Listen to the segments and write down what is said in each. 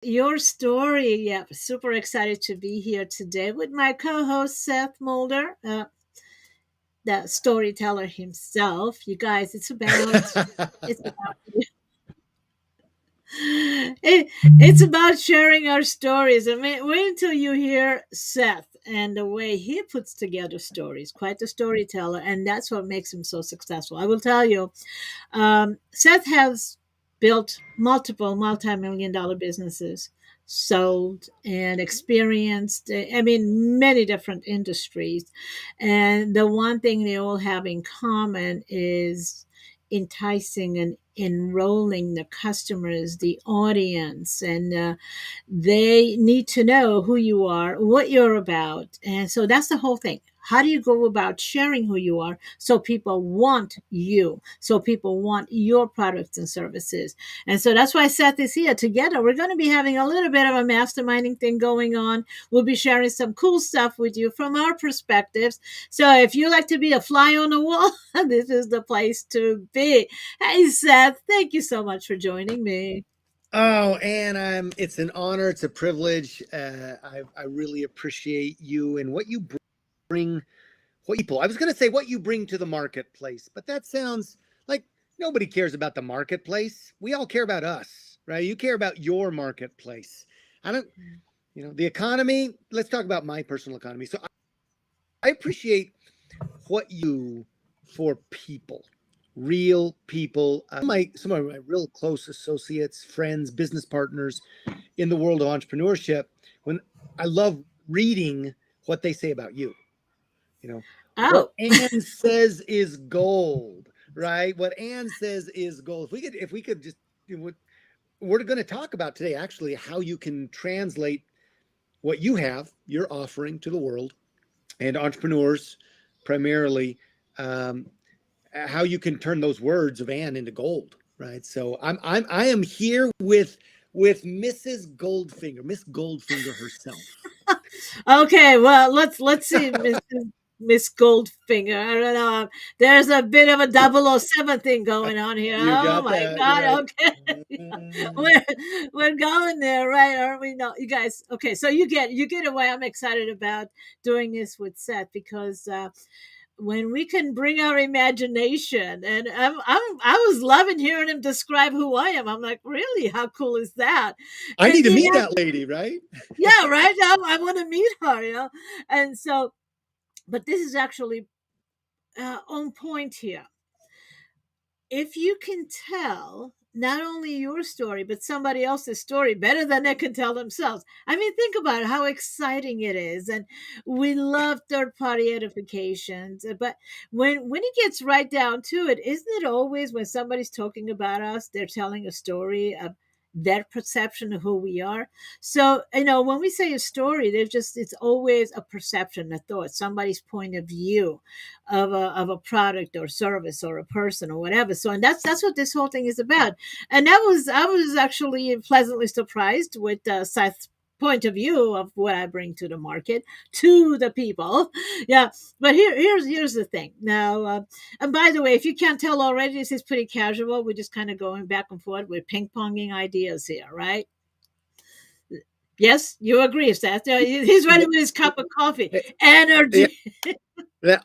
your story. Yeah, super excited to be here today with my co-host Seth Mulder, the storyteller himself. You guys, it's about it's about sharing our stories. I mean, wait until you hear Seth and the way he puts together stories. Quite a storyteller, and that's what makes him so successful. I will tell you, Seth has built multiple multi-million dollar businesses, sold and experienced, I mean, many different industries. And the one thing they all have in common is enticing and enrolling the customers, the audience, and they need to know who you are, what you're about. And so that's the whole thing. How do you go about sharing who you are so people want you, so people want your products and services? And so that's why Seth is here. Together, we're going to be having a little bit of a masterminding thing going on. We'll be sharing some cool stuff with you from our perspectives. So if you like to be a fly on the wall, this is the place to be. Hey, Seth, thank you so much for joining me. Oh, and it's an honor. It's a privilege. I really appreciate you and what you bring. What people, I was going to say what you bring to the marketplace, but that sounds like nobody cares about the marketplace. We all care about us, right? You care about your marketplace. I don't, the economy. Let's talk about my personal economy. So I appreciate what you for people, real people. Some of my real close associates, friends, business partners in the world of entrepreneurship. When I love reading what they say about you, Oh, what Anne says is gold, right? What Anne says is gold. If we could just, we're going to talk about today actually how you can translate what you're offering to the world and entrepreneurs primarily, um, how you can turn those words of Anne into gold, right? So I am here with Mrs. Goldfinger, Miss Goldfinger herself. okay. Well, let's see, Miss Goldfinger. I don't know. There's a bit of a 007 thing going on here. You Oh got my that. You're God. right. Okay. we're going there, right? Aren't we? No, you guys. Okay. So you get away. I'm excited about doing this with Seth because, when we can bring our imagination, and I was loving hearing him describe who I am. I'm like, really? How cool is that? I And need to he meet has, that lady, right? yeah, right. I want to meet her. And so, but this is actually on point here. If you can tell not only your story but somebody else's story better than they can tell themselves, I mean, think about how exciting it is. And we love third party edifications, but when it gets right down to it, isn't it always when somebody's talking about us, they're telling a story of their perception of who we are? So, when we say a story, it's always a perception, a thought, somebody's point of view of a product or service or a person or whatever. So, and that's what this whole thing is about. And I was actually pleasantly surprised with Seth's point of view of what I bring to the market, to the people. Yeah, but here's the thing. Now, and by the way, if you can't tell already, this is pretty casual. We're just kind of going back and forth. We're ping ponging ideas here, right? Yes, you agree, Seth. He's ready Yeah, with his cup of coffee. yeah. Energy.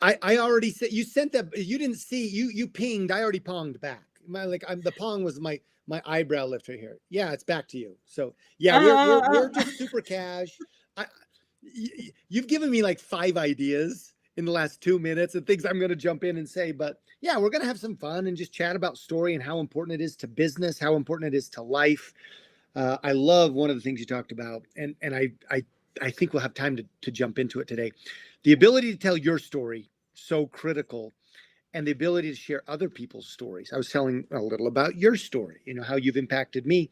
I already said you sent that. You didn't see you pinged. I already ponged back. The pong was my eyebrow lifter here. Yeah, it's back to you. So yeah, we're Uh, we're uh, we're just super cash. I, you've given me like 5 ideas in the last 2 minutes and things I'm going to jump in and say. But yeah, we're going to have some fun and just chat about story and how important it is to business, how important it is to life. I love one of the things you talked about, and I think we'll have time to jump into it today. The ability to tell your story, so critical, and the ability to share other people's stories. I was telling a little about your story, how you've impacted me.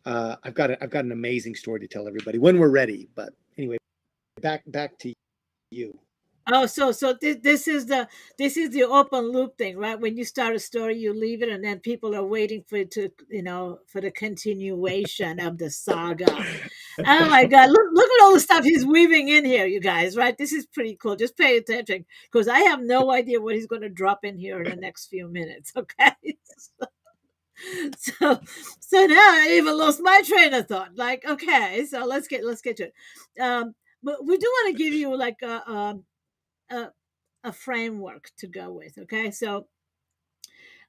I've got an amazing story to tell everybody when we're ready. But anyway, back to you. Oh, so this is the open loop thing, right? When you start a story, you leave it, and then people are waiting for it to, for the continuation of the saga. Oh my God! Look at all the stuff he's weaving in here, you guys. Right? This is pretty cool. Just pay attention because I have no idea what he's going to drop in here in the next few minutes. Okay. So so now I even lost my train of thought. Like, okay, so let's get to it. But we do want to give you like a a framework to go with. Okay, so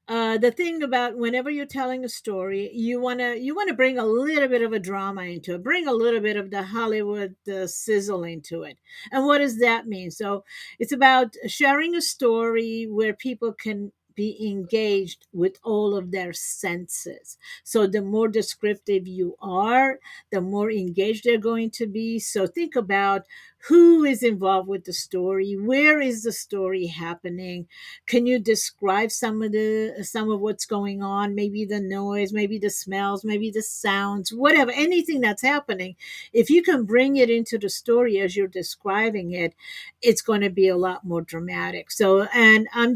the thing about whenever you're telling a story, you want to bring a little bit of a drama into it, bring a little bit of the Hollywood sizzle into it. And what does that mean? So it's about sharing a story where people can be engaged with all of their senses. So the more descriptive you are, the more engaged they're going to be. So think about who is involved with the story, where is the story happening, can you describe some of what's going on? Maybe the noise, maybe the smells, maybe the sounds, whatever, anything that's happening. If you can bring it into the story as you're describing it, it's going to be a lot more dramatic. So, and I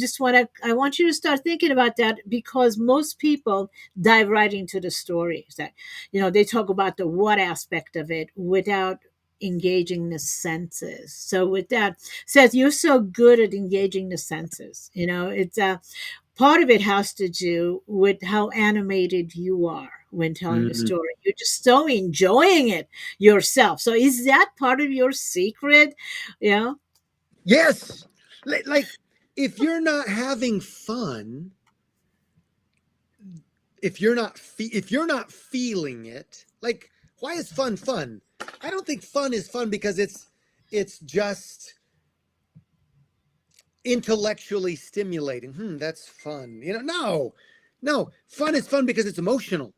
want you to start thinking about that, because most people dive right into the stories. That, they talk about the what aspect of it without engaging the senses. So with that, Seth, you're so good at engaging the senses. It's part of it has to do with how animated you are when telling a Mhm. story. You're just so enjoying it yourself. So is that part of your secret? Yeah. Yes. Like, if you're not having fun, if you're not feeling it, like, why is fun fun? I don't think fun is fun because it's just intellectually stimulating. That's fun. No. No, fun is fun because it's emotional.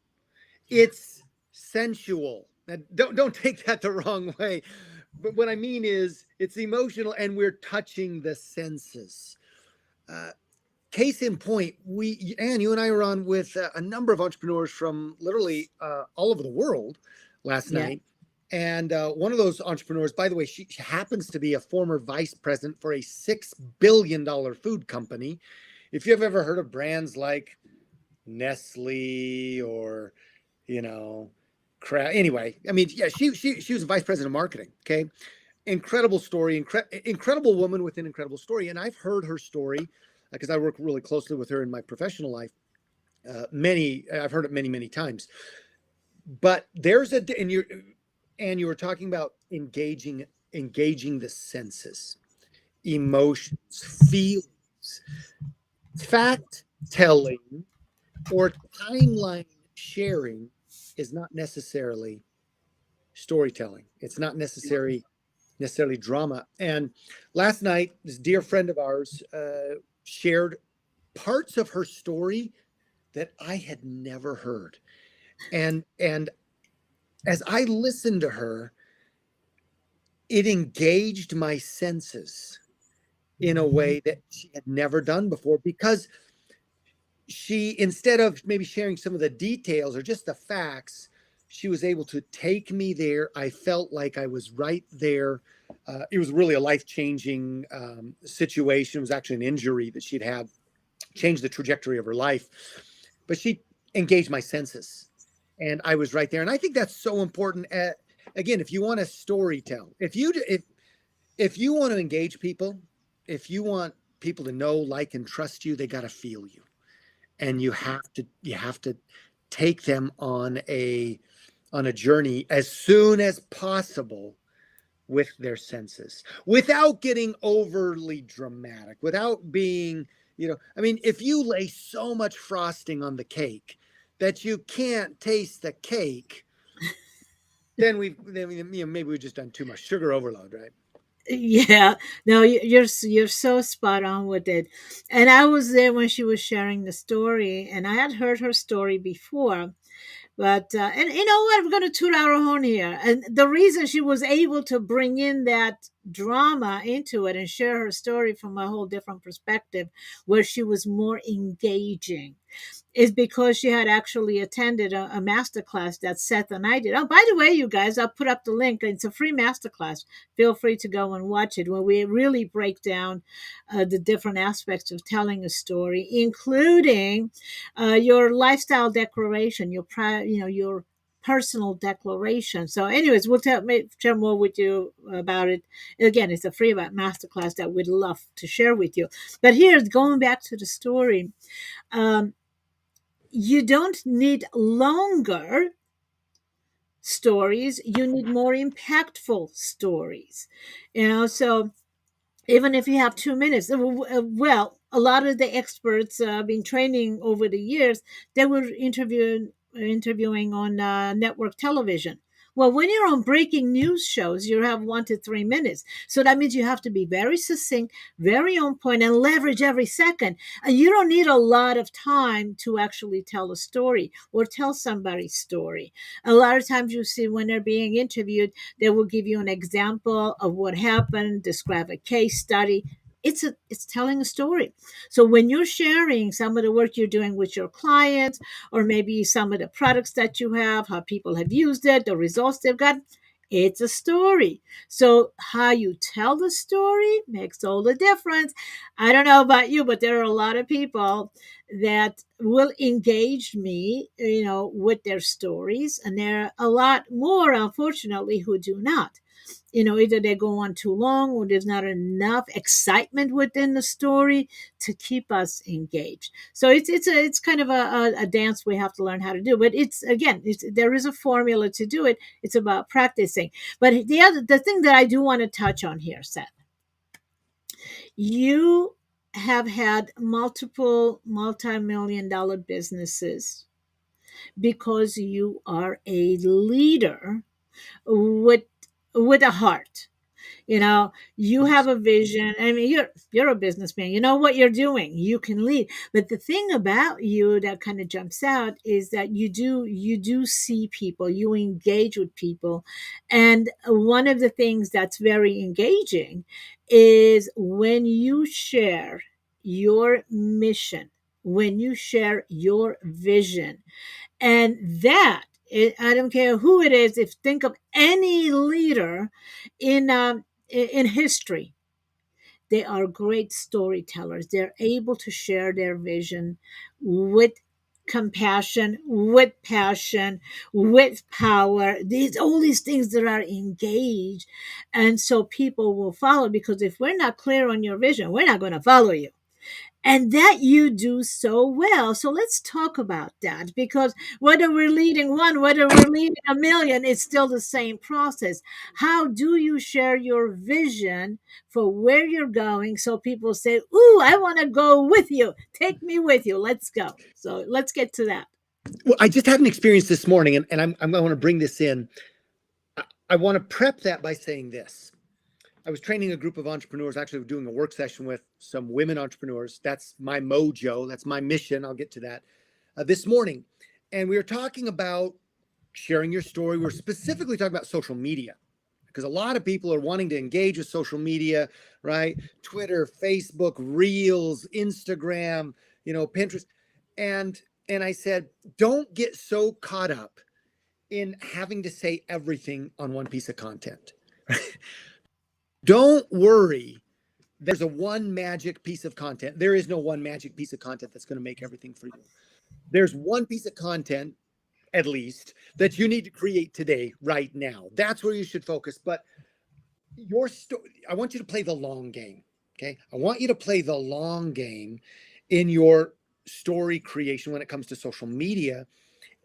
It's sensual. Now, don't take that the wrong way. But what I mean is it's emotional and we're touching the senses. Uh, Case in point, Anne, you and I were on with a number of entrepreneurs from literally all over the world last Yeah. night. And one of those entrepreneurs, by the way, she happens to be a former vice president for a $6 billion food company. If you've ever heard of brands like Nestle or, you know, anyway, I mean, yeah, she was a vice president of marketing. Okay, incredible story, incredible woman with an incredible story. And I've heard her story because I work really closely with her in my professional life. I've heard it many times. But there's and you were talking about engaging the senses, emotions, feelings, fact telling, or timeline sharing is not necessarily storytelling. It's not necessarily drama. And last night, this dear friend of ours shared parts of her story that I had never heard. And as I listened to her, it engaged my senses in a way that she had never done before, because she, instead of maybe sharing some of the details or just the facts, she was able to take me there. I felt like I was right there. It was really a life-changing situation. It was actually an injury that she'd had, changed the trajectory of her life. But she engaged my senses, and I was right there. And I think that's so important. Again, if you want to story tell, if you want to engage people, if you want people to know, like, and trust you, they got to feel you, and you have to take them on a journey as soon as possible with their senses, without getting overly dramatic, without being, I mean, if you lay so much frosting on the cake that you can't taste the cake, then maybe we've just done too much sugar overload, right? Yeah, no, you're so spot on with it. And I was there when she was sharing the story, and I had heard her story before. But and you know what? I'm going to toot our horn here. And the reason she was able to bring in that drama into it and share her story from a whole different perspective, where she was more engaging, is because she had actually attended a master class that Seth and I did. Oh, by the way, you guys, I'll put up the link. It's a free master class. Feel free to go and watch it, where we really break down the different aspects of telling a story, including your lifestyle declaration, your personal declaration. So, anyways, share more with you about it. Again, it's a free masterclass that we'd love to share with you. But here's going back to the story. Um, you don't need longer stories, you need more impactful stories. So even if you have 2 minutes, well, a lot of the experts been training over the years, they were interviewing on network television. Well, when you're on breaking news shows, you have 1 to 3 minutes. So that means you have to be very succinct, very on point, and leverage every second. And you don't need a lot of time to actually tell a story or tell somebody's story. A lot of times you see when they're being interviewed, they will give you an example of what happened, describe a case study. It's telling a story. So when you're sharing some of the work you're doing with your clients, or maybe some of the products that you have, how people have used it, the results they've got, it's a story. So how you tell the story makes all the difference. I don't know about you, but there are a lot of people that will engage me, with their stories, and there are a lot more, unfortunately, who do not. Either they go on too long, or there's not enough excitement within the story to keep us engaged. So it's kind of a dance we have to learn how to do. But there is a formula to do it. It's about practicing. But the thing that I do want to touch on here, Seth, you have had multiple multi-million dollar businesses because you are a leader with a heart. You have a vision. I mean, you're a businessman. You know what you're doing. You can lead. But the thing about you that kind of jumps out is that you do see people. You engage with people, and one of the things that's very engaging is when you share your mission, when you share your vision, and I don't care who it is. If think of any leader in history, they are great storytellers. They're able to share their vision with compassion, with passion, with power. All these things that are engaged, and so people will follow. Because if we're not clear on your vision, we're not going to follow you, and that you do so well. So let's talk about that, because whether we're leading one, whether we're leading a million, it's still the same process. How do you share your vision for where you're going so people say, "Ooh, I want to go with you. Take me with you. Let's go." So let's get to that. Well, I just had an experience this morning, and I want to bring this in. I want to prep that by saying this. I was training a group of entrepreneurs, actually doing a work session with some women entrepreneurs. That's my mojo. That's my mission. I'll get to that this morning. And we were talking about sharing your story. We're specifically talking about social media, because a lot of people are wanting to engage with social media, right? Twitter, Facebook, Reels, Instagram, Pinterest. And I said, don't get so caught up in having to say everything on one piece of content. Don't worry. There's a one magic piece of content. There is no one magic piece of content that's going to make everything for you. There's one piece of content, at least, that you need to create today, right now. That's where you should focus. But your story, I want you to play the long game. Okay. I want you to play the long game in your story creation when it comes to social media.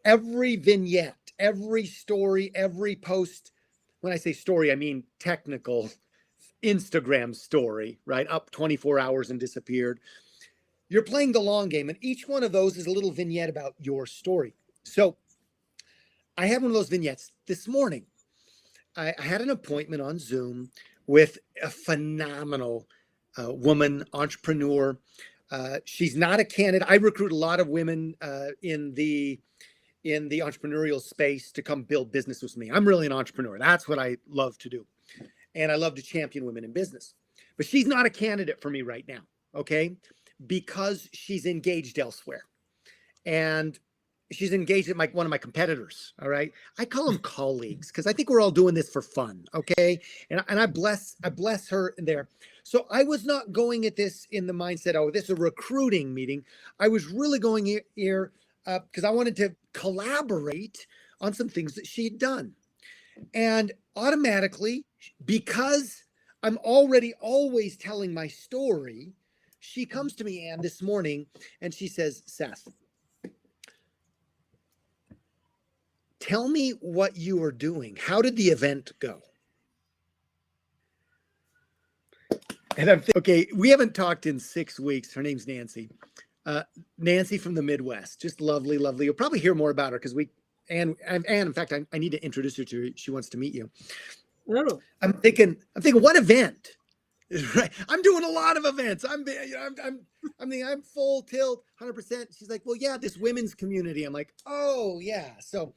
Every vignette, every story, every post. When I say story, I mean technical Instagram story, right? Up 24 hours and disappeared. You're playing the long game, and each one of those is a little vignette about your story. So I had one of those vignettes this morning. I had an appointment on Zoom with a phenomenal woman entrepreneur. She's not a candidate. I recruit a lot of women in the entrepreneurial space to come build business with me. I'm really an entrepreneur. That's what I love to do. And I love to champion women in business. But she's not a candidate for me right now, okay? Because she's engaged elsewhere. And she's engaged at one of my competitors, all right? I call them colleagues because I think we're all doing this for fun, okay? And I bless her there. So I was not going at this in the mindset, oh, this is a recruiting meeting. I was really going here because I wanted to collaborate on some things that she'd done. And automatically, because I'm already always telling my story, she comes to me, Ann, this morning, and she says, Seth, Tell me what you are doing. How did the event go? And I'm thinking, okay, we haven't talked in 6 weeks. Her name's Nancy. Uh, Nancy from the Midwest, just lovely, lovely. You'll probably hear more about her because and in fact, I need to introduce her to you. She wants to meet you. Oh, I'm thinking, what event? Right. I'm doing a lot of events. I'm full tilt, 100%. She's like, well, yeah, this women's community. I'm like, oh yeah. So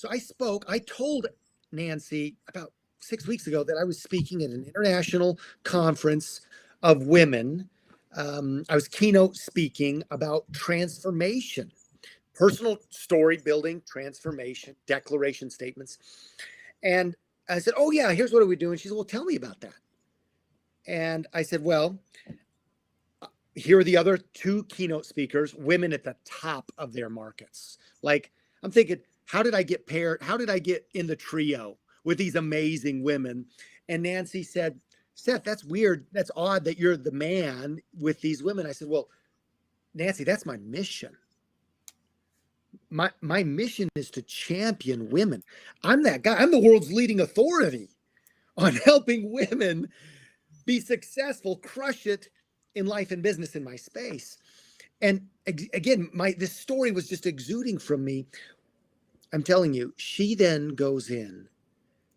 I told Nancy about 6 weeks ago that I was speaking at an international conference of women. I was keynote speaking about transformation, personal story building, transformation, declaration statements. And I said, oh yeah, here's what are we doing? She said, well, tell me about that. And I said, well, here are the other two keynote speakers, women at the top of their markets. Like, I'm thinking, how did I get paired? How did I get in the trio with these amazing women? And Nancy said, Seth, that's weird. That's odd that you're the man with these women. I said, well, Nancy, that's my mission. My mission is to champion women. I'm that guy. I'm the world's leading authority on helping women be successful, crush it in life and business in my space. And again, this story was just exuding from me. I'm telling you, she then goes in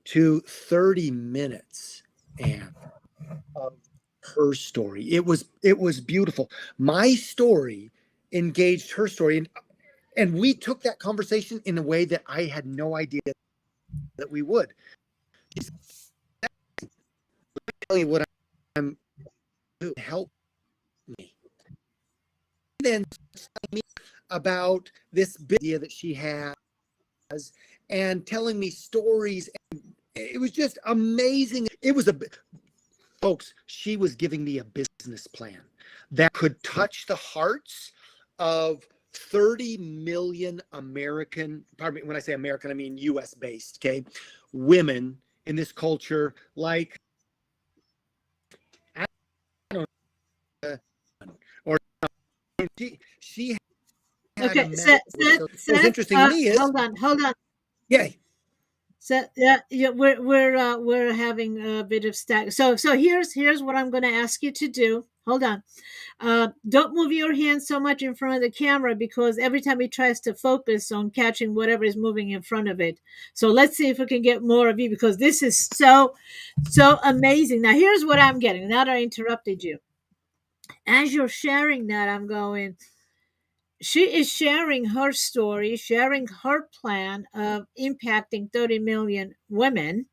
to 30 minutes and of her story. It was beautiful. My story engaged her story, and we took that conversation in a way that I had no idea that we would. Tell you what I'm to help me. Then telling me about this idea that she has and telling me stories. And it was just amazing. It was folks, she was giving me a business plan that could touch the hearts of 30 million American, pardon me, when I say American, I mean US based, okay, women in this culture, like, I don't know, or she had a okay. message. So what was Seth, interesting to me is, hold on. yeah, So yeah, we're having a bit of stack. So here's what I'm going to ask you to do. Hold on. Don't move your hand so much in front of the camera because every time it tries to focus on catching whatever is moving in front of it. So let's see if we can get more of you because this is so amazing. Now here's what I'm getting. Now that I interrupted you, as you're sharing that, I'm going. She is sharing her story, sharing her plan of impacting 30 million women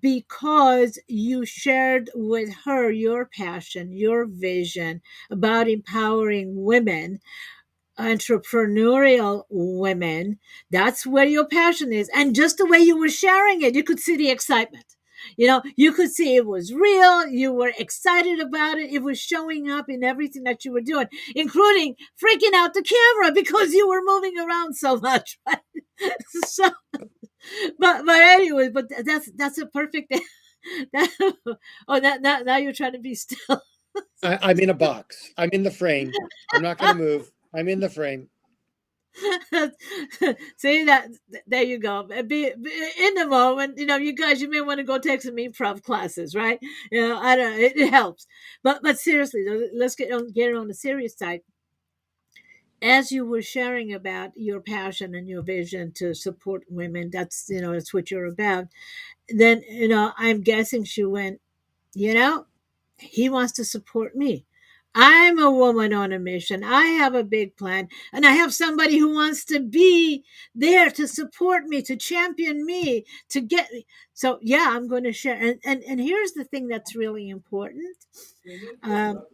because you shared with her your passion, your vision about empowering women, entrepreneurial women. That's where your passion is. And just the way you were sharing it, you could see the excitement. You could see it was real. You were excited about it. It was showing up in everything that you were doing, including freaking out the camera because you were moving around so much. Right? So, but anyway, but that's a perfect. That, oh, now you're trying to be still. I'm in a box. I'm in the frame. I'm not going to move. I'm in the frame. See that? There you go. Be in the moment. You guys, you may want to go take some improv classes, right? I don't. It helps. But seriously, let's get on the serious side. As you were sharing about your passion and your vision to support women, that's what you're about. Then I'm guessing she went. You know, he wants to support me. I'm a woman on a mission. I have a big plan, and I have somebody who wants to be there to support me, to champion me, to get me. So yeah, I'm going to share. And here's the thing that's really important. Um,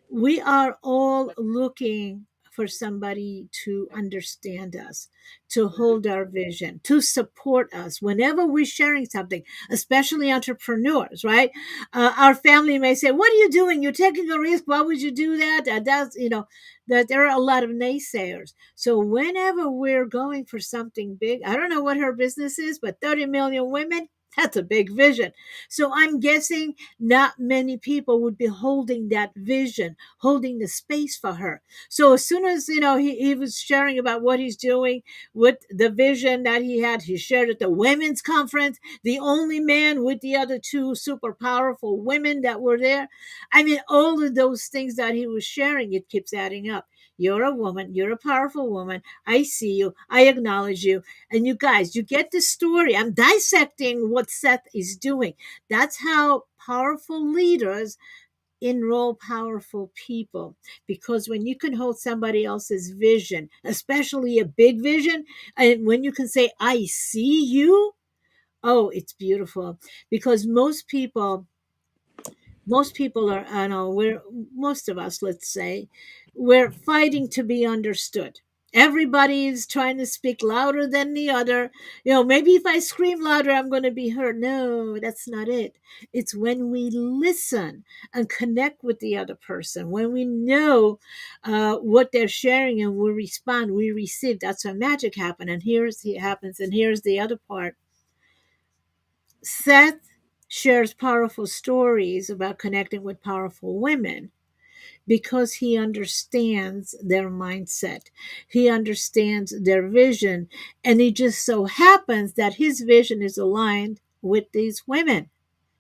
we are all looking for somebody to understand us, to hold our vision, to support us whenever we're sharing something, especially entrepreneurs, right? Our family may say, what are you doing? You're taking a risk. Why would you do that? That there are a lot of naysayers. So whenever we're going for something big, I don't know what her business is, but 30 million women, That's a big vision. So I'm guessing not many people would be holding that vision, holding the space for her. So as soon as, he was sharing about what he's doing with the vision that he had, he shared at the women's conference, the only man with the other two super powerful women that were there. I mean, all of those things that he was sharing, it keeps adding up. You're a woman. You're a powerful woman. I see you. I acknowledge you. And you guys, you get the story. I'm dissecting what Seth is doing. That's how powerful leaders enroll powerful people. Because when you can hold somebody else's vision, especially a big vision, and when you can say, I see you, oh, it's beautiful. Because most people are, I know, most of us, let's say, we're fighting to be understood. Everybody's trying to speak louder than the other. Maybe if I scream louder, I'm going to be heard. No, that's not it. It's when we listen and connect with the other person, when we know what they're sharing and we respond, we receive. That's when magic happens. And here's the other part. Seth shares powerful stories about connecting with powerful women because he understands their mindset. He understands their vision. And it just so happens that his vision is aligned with these women,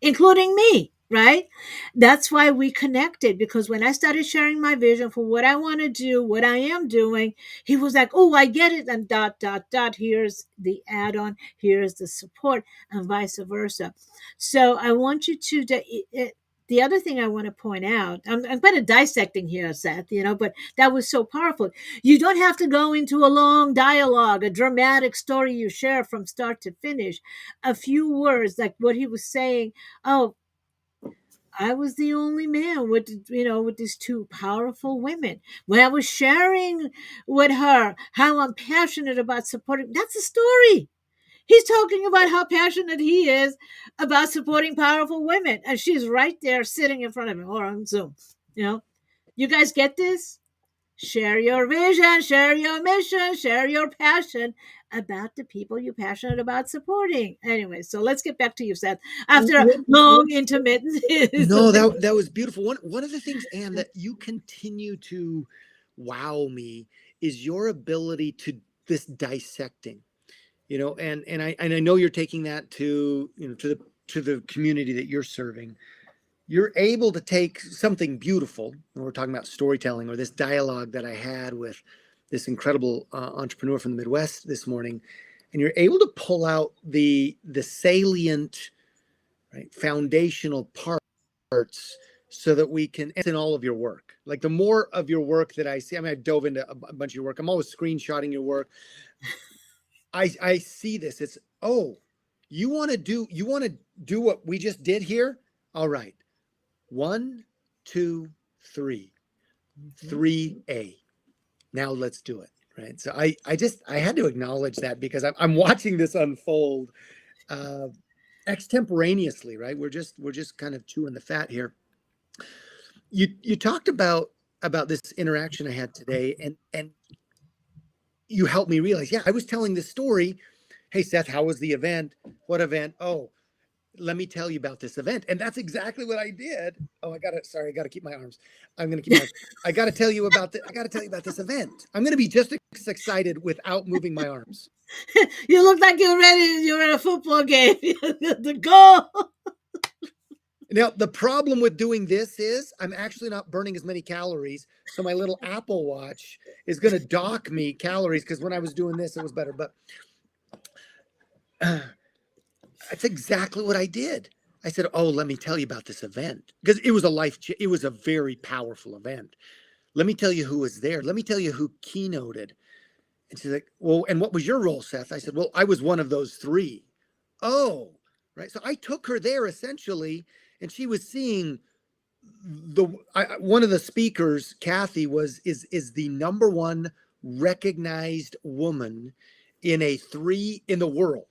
including me, right? That's why we connected, because when I started sharing my vision for what I want to do, what I am doing, he was like, oh, I get it. And dot, dot, dot. Here's the add on, here's the support, and vice versa. So I want you to. The other thing I want to point out, I'm kind of dissecting here, Seth, but that was so powerful. You don't have to go into a long dialogue, a dramatic story you share from start to finish. A few words, like what he was saying. Oh, I was the only man with these two powerful women. When I was sharing with her how I'm passionate about supporting, that's a story. He's talking about how passionate he is about supporting powerful women. And she's right there sitting in front of him or on Zoom. You know, you guys get this? Share your vision, share your mission, share your passion about the people you're passionate about supporting. Anyway, so let's get back to you, Seth. After a long intermittent. No, that was beautiful. One of the things, Anne, that you continue to wow me is your ability to this dissecting. And I know you're taking that to the community that you're serving. You're able to take something beautiful, and we're talking about storytelling, or this dialogue that I had with this incredible entrepreneur from the Midwest this morning, and you're able to pull out the salient, right, foundational parts, so that we can, it's in all of your work. Like, the more of your work that I see, I mean, I dove into a bunch of your work. I'm always screenshotting your work. I see this. It's, oh, you want to do what we just did here? All right. 1, 2, 3. 3A. Now let's do it. Right. So I had to acknowledge that, because I'm watching this unfold extemporaneously, right? We're just kind of chewing the fat here. You talked about this interaction I had today, and you helped me realize, yeah, I was telling this story. Hey, Seth, how was the event? What event? Oh, let me tell you about this event. And that's exactly what I did. Oh, I gotta keep my arms. I gotta tell you about this event. I'm gonna be just as excited without moving my arms. You look like you're at a football game. The goal. Now, the problem with doing this is I'm actually not burning as many calories. So my little Apple Watch is going to dock me calories, because when I was doing this, it was better. But that's exactly what I did. I said, oh, let me tell you about this event, because it was it was a very powerful event. Let me tell you who was there. Let me tell you who keynoted. And she's like, well, and what was your role, Seth? I said, well, I was one of those 3. Oh, right. So I took her there essentially, and she was seeing one of the speakers, Kathy, is the number one recognized woman in the world.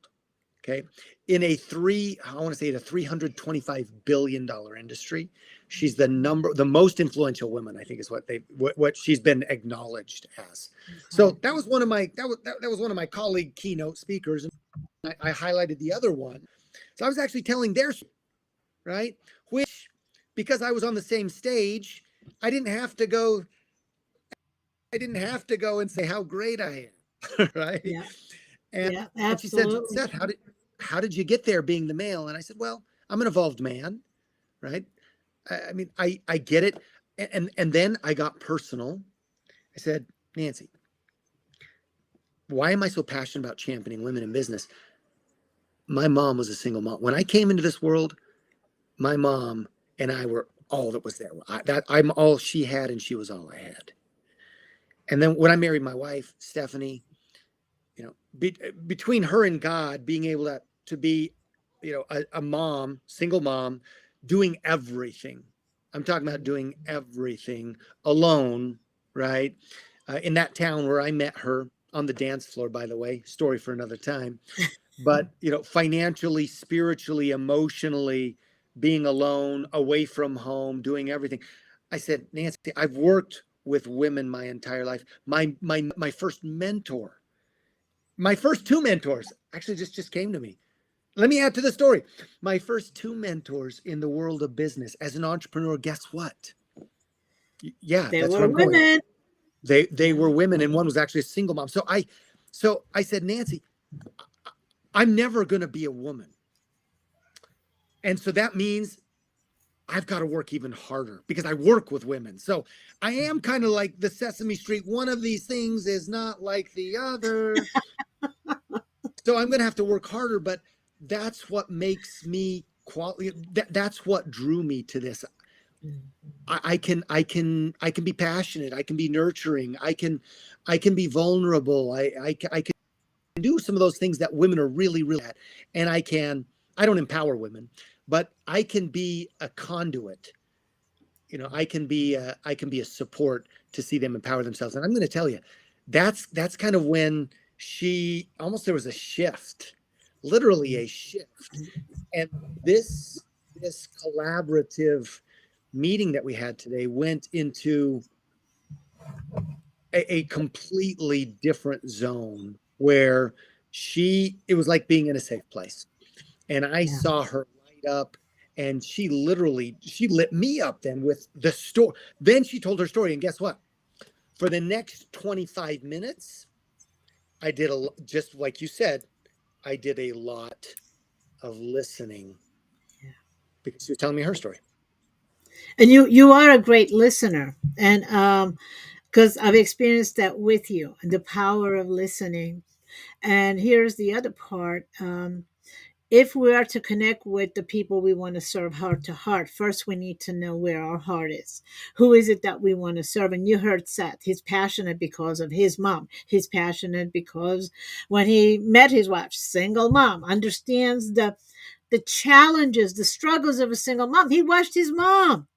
Okay. In a $325 billion industry. She's the most influential woman, I think, is what she's been acknowledged as. So that was one of my colleague keynote speakers. And I highlighted the other one. So I was actually telling their story, right? Which, because I was on the same stage, I didn't have to go. I didn't have to go and say how great I am, right? Yeah. And Yeah. and she said, Absolutely. Seth, how did you get there being the male? And I said, well, I'm an evolved man, right? I mean, I get it. And then I got personal. I said, Nancy, why am I so passionate about championing women in business? My mom was a single mom. When I came into this world, my mom and I were all that was there. I'm all she had, and she was all I had. And then when I married my wife, Stephanie, between her and God, being able to be, a mom, single mom, doing everything. I'm talking about doing everything alone, right? In that town where I met her on the dance floor, by the way, story for another time. But financially, spiritually, emotionally, being alone, away from home, doing everything. I said, Nancy, I've worked with women my entire life. My first mentor, my first two mentors actually just came to me. Let me add to the story. My first two mentors in the world of business as an entrepreneur, guess what? Yeah, They that's were where I'm going. women. They Yeah. were women, and one was actually a single mom. So I said, Nancy, I'm never going to be a woman. And so that means I've got to work even harder because I work with women. So I am kind of like the Sesame Street. One of these things is not like the other. So I'm going to have to work harder, but that's what makes me quality. That's what drew me to this. I can be passionate. I can be nurturing. I can be vulnerable. I can do some of those things that women are really, really at. And I don't empower women, but I can be a conduit. I can be a support to see them empower themselves. And I'm going to tell you, that's kind of when there was a shift, literally a shift. And this collaborative meeting that we had today went into a completely different zone where it was like being in a safe place. And I Yeah. saw her light up, and she lit me up then with the story. Then she told her story, and guess what? For the next 25 minutes, I did just like you said, I did a lot of listening because she was telling me her story. And you are a great listener. And because I've experienced that with you and the power of listening. And here's the other part. If we are to connect with the people we want to serve heart to heart, first we need to know where our heart is. Who is it that we want to serve? And you heard Seth. He's passionate because of his mom. He's passionate because when he met his wife, single mom, understands the challenges, the struggles of a single mom. He watched his mom.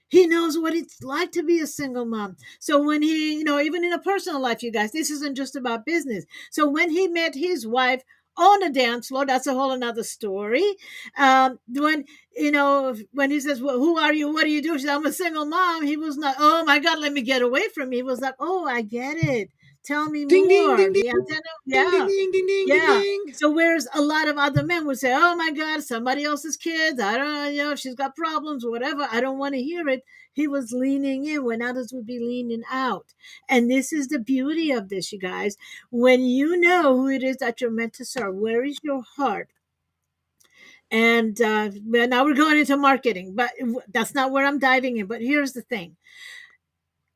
He knows what it's like to be a single mom. So when he, even in a personal life, you guys, this isn't just about business. So when he met his wife on the dance floor, that's a whole another story. When he says, well, who are you? What do you do? She said, I'm a single mom. He was not, oh my God, let me get away from me. He was like, oh, I get it. Tell me Ding ding more. ding ding The antenna, ding ding yeah. ding ding ding ding Yeah. ding. So whereas a lot of other men would say, "Oh my God, somebody else's kids. I don't know, if she's got problems, whatever. I don't want to hear it." He was leaning in when others would be leaning out. And this is the beauty of this, you guys. When you know who it is that you're meant to serve, where is your heart? And well, now we're going into marketing, but that's not where I'm diving in. But here's the thing: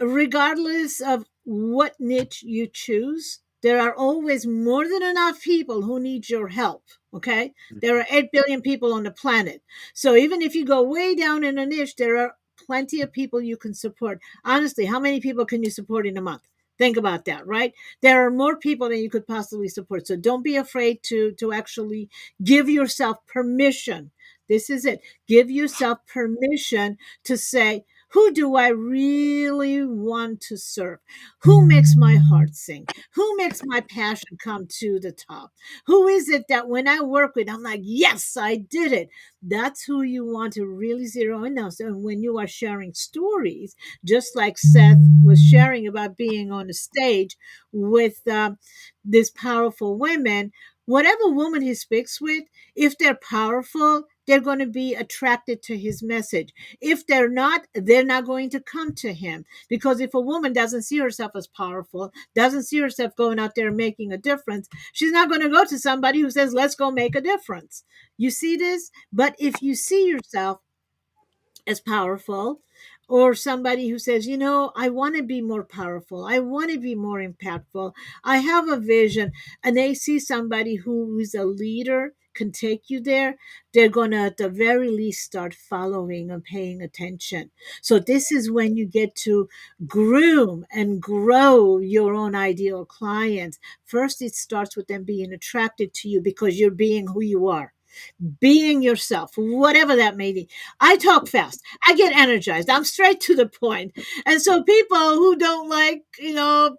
regardless of what niche you choose, there are always more than enough people who need your help. Okay. There are 8 billion people on the planet. So even if you go way down in a niche, there are plenty of people you can support. Honestly, how many people can you support in a month? Think about that, right? There are more people than you could possibly support. So don't be afraid to actually give yourself permission. This is it. Give yourself permission to say, who do I really want to serve? Who makes my heart sing? Who makes my passion come to the top? Who is it that when I work with, I'm like, yes, I did it? That's who you want to really zero in on. So when you are sharing stories, just like Seth was sharing about being on a stage with these powerful women, whatever woman he speaks with, if they're powerful, they're going to be attracted to his message. If they're not, they're not going to come to him. Because if a woman doesn't see herself as powerful, doesn't see herself going out there making a difference, she's not going to go to somebody who says, let's go make a difference. You see this? But if you see yourself as powerful, or somebody who says, I want to be more powerful, I want to be more impactful, I have a vision, and they see somebody who is a leader can take you there, they're going to at the very least start following and paying attention. So this is when you get to groom and grow your own ideal clients. First, it starts with them being attracted to you because you're being who you are, being yourself, whatever that may be. I talk fast. I get energized. I'm straight to the point. And so people who don't like,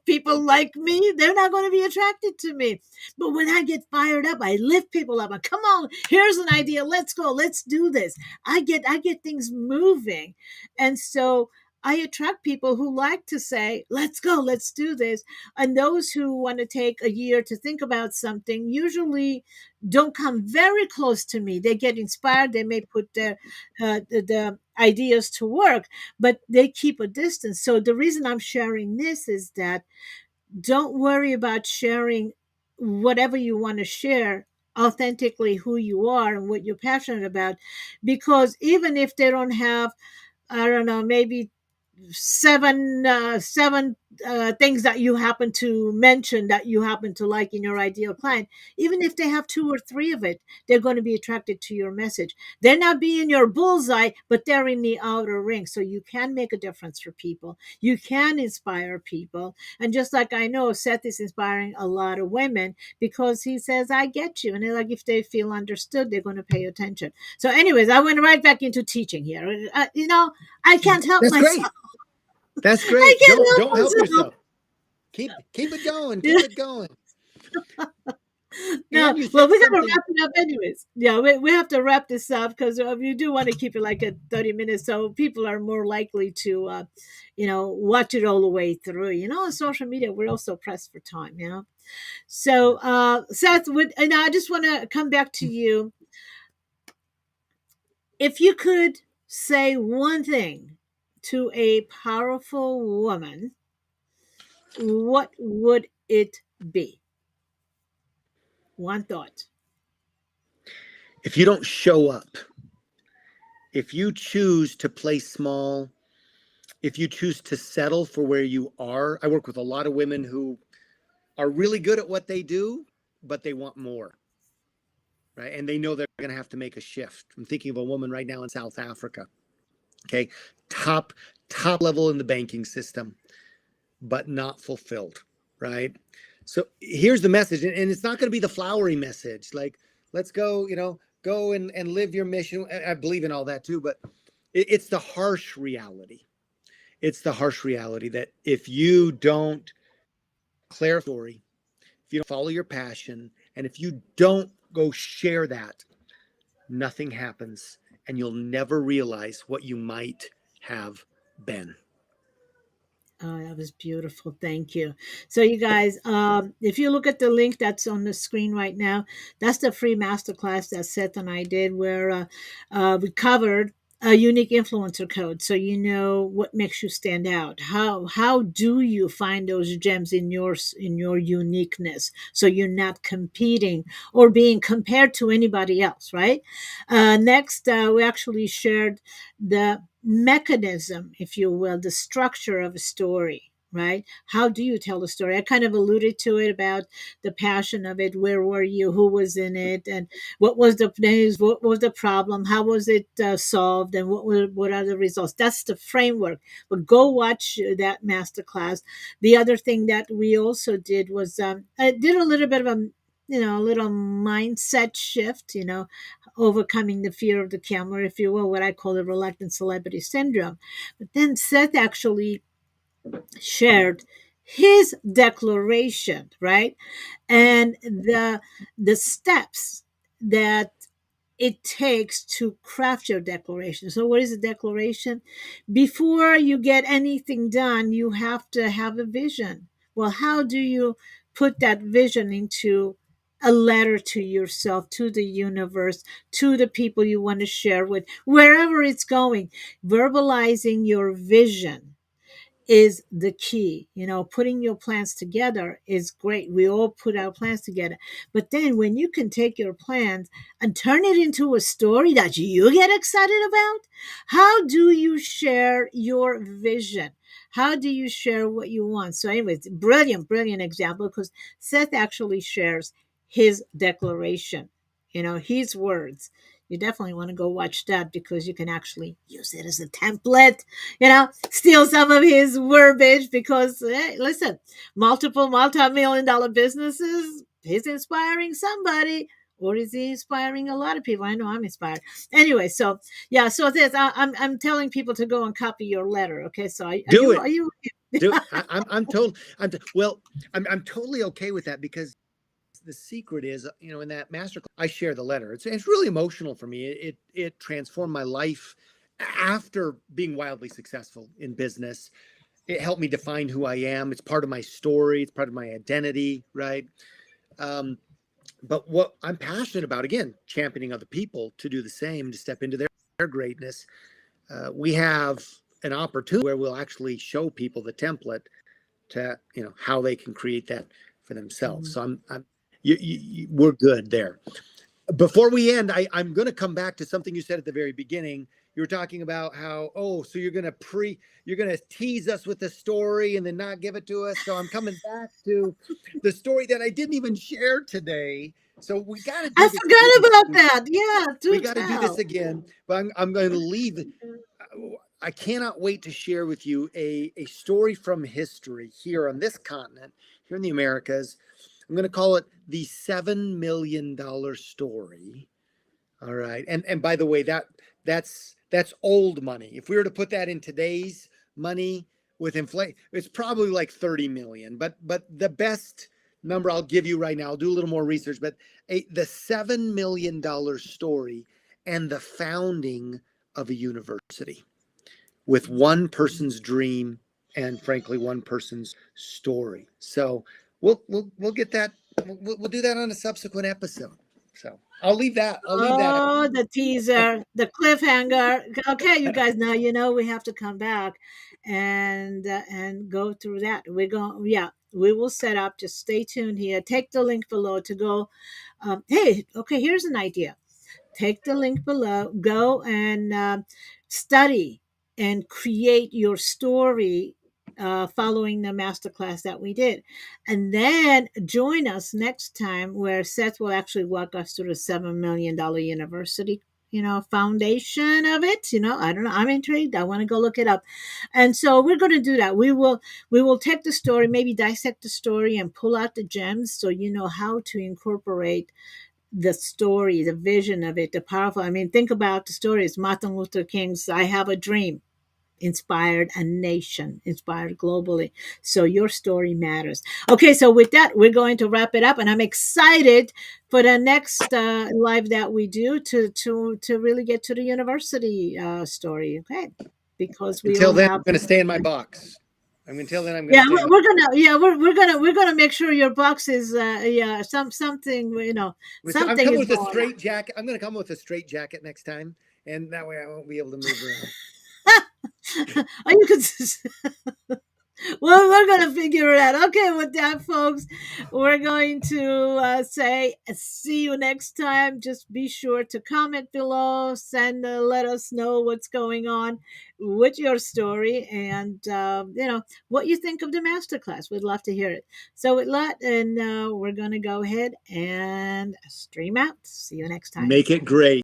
people like me, they're not going to be attracted to me. But when I get fired up, I lift people up and come on, here's an idea. Let's go. Let's do this. I get things moving. And so I attract people who like to say, let's go, let's do this. And those who want to take a year to think about something usually don't come very close to me. They get inspired. They may put their the ideas to work, but they keep a distance. So the reason I'm sharing this is that don't worry about sharing whatever you want to share authentically, who you are and what you're passionate about, because even if they don't have, I don't know, maybe seven things that you happen to mention that you happen to like in your ideal client, even if they have two or three of it, they're going to be attracted to your message. They're not being your bullseye, but they're in the outer ring. So you can make a difference for people, you can inspire people. And just like I know Seth is inspiring a lot of women because he says, I get you. And they're like, if they feel understood, they're going to pay attention. So anyways, I went right back into teaching here. I can't help That's myself. great. That's I great. can't Don't help help myself. yourself. Keep it going. Yeah. Keep it going. No, And you well, said we got to something. wrap it up anyways. Yeah, we have to wrap this up because you do want to keep it like at 30 minutes so people are more likely to, watch it all the way through. On social media, we're also pressed for time. So, Seth, and I just want to come back to you. If you could say one thing to a powerful woman, what would it be? One thought. If you don't show up, if you choose to play small, if you choose to settle for where you are, I work with a lot of women who are really good at what they do, but they want more, right? And they know they're going to have to make a shift. I'm thinking of a woman right now in South Africa. Okay, top top level in the banking system, but not fulfilled, right? So here's the message, and it's not going to be the flowery message, like let's go, go and live your mission. I believe in all that too, but it's the harsh reality. It's the harsh reality that if you don't clarify story, if you don't follow your passion, and if you don't go share that, nothing happens, and you'll never realize what you might have been. Oh, that was beautiful. Thank you. So, you guys, if you look at the link that's on the screen right now, that's the free masterclass that Seth and I did, where we covered a unique influencer code, so you know what makes you stand out. How do you find those gems in your uniqueness, so you're not competing or being compared to anybody else, right? Next, we actually shared the mechanism, if you will, the structure of a story, right? How do you tell a story? I kind of alluded to it about the passion of it. Where were you? Who was in it? And what was the news? What was the problem? How was it solved? And what are the results? That's the framework. But go watch that masterclass. The other thing that we also did was I did a little bit of a little mindset shift, overcoming the fear of the camera, if you will, what I call the reluctant celebrity syndrome. But then Seth actually shared his declaration, right? And the steps that it takes to craft your declaration. So what is a declaration? Before you get anything done, you have to have a vision. Well, how do you put that vision into a letter to yourself, to the universe, to the people you want to share with, wherever it's going. Verbalizing your vision is the key. Putting your plans together is great. We all put our plans together. But then when you can take your plans and turn it into a story that you get excited about, how do you share your vision? How do you share what you want? So, anyways, brilliant, brilliant example, because Seth actually shares his declaration, his words. You definitely want to go watch that because you can actually use it as a template, steal some of his verbiage because, hey, listen, multiple multi-million dollar businesses, he's inspiring somebody, or is he inspiring a lot of people? I know I'm inspired. Anyway, so yeah, so this I'm telling people to go and copy your letter. Okay, so are Do you it. are you Do it. I'm totally okay with that because the secret is, in that master class, I share the letter. It's really emotional for me. It transformed my life after being wildly successful in business. It helped me define who I am. It's part of my story. It's part of my identity, right? But what I'm passionate about, again, championing other people to do the same, to step into their greatness. We have an opportunity where we'll actually show people the template to, how they can create that for themselves. Mhm. So we're good there. Before we end, I'm going to come back to something you said at the very beginning. You were talking about how, so you're going to tease us with the story and then not give it to us. So I'm coming back to the story that I didn't even share today. So we got to I do this forgot about again. that. Yeah, We do got to do this tell. again. But I'm going to leave. I cannot wait to share with you a story from history here on this continent, here in the Americas. I'm going to call it the $7 million story. All right. And by the way, that's old money. If we were to put that in today's money with inflation, it's probably like 30 million. But the best number I'll give you right now, I'll do a little more research, but the $7 million story and the founding of a university with one person's dream and frankly one person's story. So we'll get that. We'll do that on a subsequent episode. So I'll leave that. Oh, the teaser, the cliffhanger. Okay, you guys, now we have to come back and go through that. We're going, yeah, we will set up. Just stay tuned here. Take the link below to go. Hey, okay, here's an idea. Take the link below, go and study and create your story following the masterclass that we did. And then join us next time where Seth will actually walk us through the $7 million university foundation of it. I don't know, I'm intrigued, I want to go look it up. And so we're going to do that. We will take the story, maybe dissect the story and pull out the gems so you know how to incorporate the story, the vision of it, the powerful. I mean, think about the stories. Martin Luther King's I Have a Dream inspired a nation, inspired globally. So your story matters. Okay, so with that, we're going to wrap it up, and I'm excited for the next live that we do to really get to the university story. Okay, because we Until will then, have. I'm going to stay in my box. Until then, I'm going to Yeah, stay in my. we're gonna make sure your box is yeah, something, I'm something coming is with a going straight jacket. I'm going to come with a straight jacket next time, and that way I won't be able to move around. on. Or you could well, we're going to figure it out. Okay, with that, folks, we're going to say see you next time. Just be sure to comment below, send, let us know what's going on with your story, and what you think of the masterclass. We'd love to hear it. So, with that, and we're going to go ahead and stream out. See you next time. Make it great.